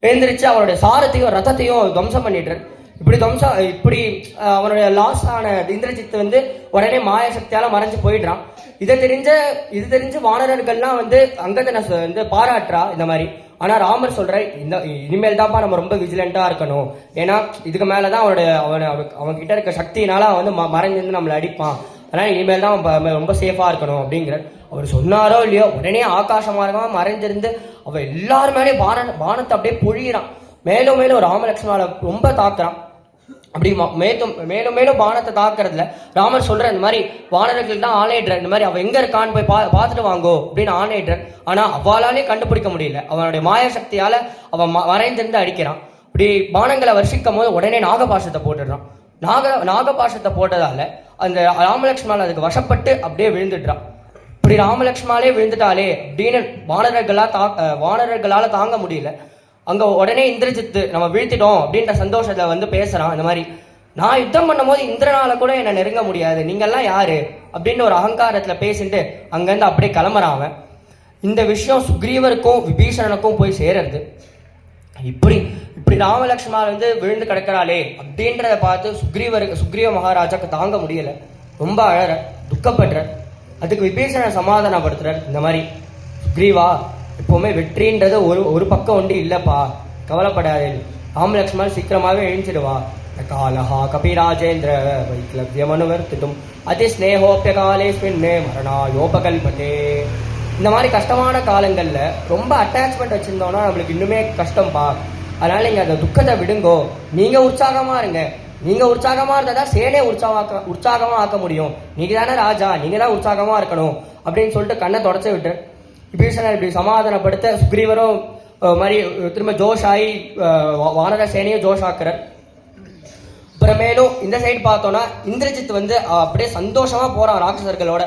எழுந்திரிச்சு அவனுடைய சாரத்தையும் ரதத்தையும் துவம்சம் பண்ணிட்டு இப்படி அவனுடைய லாஸ் ஆன இந்திரஜித் வந்து உடனே மாயசக்தியால மறைஞ்சு போயிடுறான். இது தெரிஞ்சு வானரர்கள்லாம் வந்து அங்கதனை வந்து பாராட்டுறா இந்த மாதிரி. ஆனா ராமர் சொல்ற இனிமேல் தான்ப்பா நம்ம ரொம்ப விஜிலண்டா இருக்கணும், ஏன்னா இதுக்கு மேலதான் அவன் கிட்ட இருக்க சக்தியினால அவன் வந்து மறைஞ்சிருந்து நம்மளை அடிப்பான், அதனால இனிமேல் தான் ரொம்ப சேஃபா இருக்கணும் அப்படிங்கிற. அவர் சொன்னாரோ இல்லையோ உடனே ஆகாச மார்க்கமா மறைஞ்சிருந்து அவன் எல்லாரும் மேலேயும் பானத்தை அப்படியே பொழியிறான். மேலும் மேலும் ராமலட்சுமணால ரொம்ப தாக்குறான். அப்படி மேலும் மேலும் பானத்தை தாக்குறதுல ராமர் சொல்ற இந்த மாதிரி வானர்கள் தான் ஆணையிடுற, இந்த மாதிரி அவன் எங்க இருக்கான்னு போய் பார்த்துட்டு வாங்கோ அப்படின்னு ஆணையிடுற. ஆனா அவளாலே கண்டுபிடிக்க முடியல, அவனுடைய மாய சக்தியால அவன் மறைந்திருந்து அடிக்கிறான். இப்படி பானங்களை வருஷிக்கும் போது உடனே நாகபாசத்தை போட்டுடுறான். நாகபாசத்தை போட்டதால அந்த ராமலட்சுமணால் அதுக்கு வசப்பட்டு அப்படியே விழுந்துடுறான். இப்படி ராமலட்சுமணாலே விழுந்துட்டாலே அப்படின்னு வானரர்களால தாங்க முடியல. அங்க உடனே இந்திரஜித்து நம்ம வீழ்த்திட்டோம் அப்படின்ற சந்தோஷத்தை வந்து பேசுறான். இந்த மாதிரி நான் யுத்தம் பண்ணும் போது இந்திரனால கூட என்னை நெருங்க முடியாது, நீங்கெல்லாம் யாரு அப்படின்னு ஒரு அகங்காரத்துல பேசிட்டு அங்கிருந்து அப்படியே கிளம்புறான். இந்த விஷயம் சுக்ரீவருக்கும் விபீஷணனுக்கும் போய் சேருது. இப்படி ராமலட்சுமணா வந்து விழுந்து கிடக்கிறாளே அப்படின்றத பார்த்து சுக்ரீவ மகாராஜாக்கு தாங்க முடியல, ரொம்ப அழற, துக்கப்படுற. அதுக்கு விபீஷணன் சமாதானப்படுத்துறார். இந்த மாதிரி சுக்ரீவா, எப்பவுமே வெற்றின்றது ஒரு பக்கம் ஒன்று இல்லப்பா, கவலைப்படாது, ராமலட்சுமணன் சீக்கிரமாவே எழுஞ்சிடுவா. காலஹா கபிராஜேந்திர வைக்லவ்யமனுவர்த்தித்தும் அதி ஸ்னேகோப்பிய காலேஸ்மின் மரணாயோபகல்பதே. இந்த மாதிரி கஷ்டமான காலங்கள்ல ரொம்ப அட்டாச்மெண்ட் வச்சிருந்தோம்னா நம்மளுக்கு இன்னுமே கஷ்டம்பா. அதனால நீங்க அந்த துக்கத்தை விடுங்கோ, நீங்க உற்சாகமா இருங்க. நீங்க உற்சாகமா இருந்தா சேனே உற்சாகமா ஆக்க முடியும். நீங்க தானே ராஜா, நீங்க தான் உற்சாகமா இருக்கணும் அப்படின்னு சொல்லிட்டு கண்ணை தொடச்சு விட்டு விபீஷணன் இப்படி சமாதானப்படுத்த சுக்ரீவரும் மாதிரி திரும்ப ஜோஷ் ஆகி வானர சேனையும் ஜோஷ் ஆக்குறார். அப்புறமேலும் இந்த சைடு பார்த்தோம்னா இந்திரஜித் வந்து அப்படியே சந்தோஷமா போறான் ராட்சசர்களோட.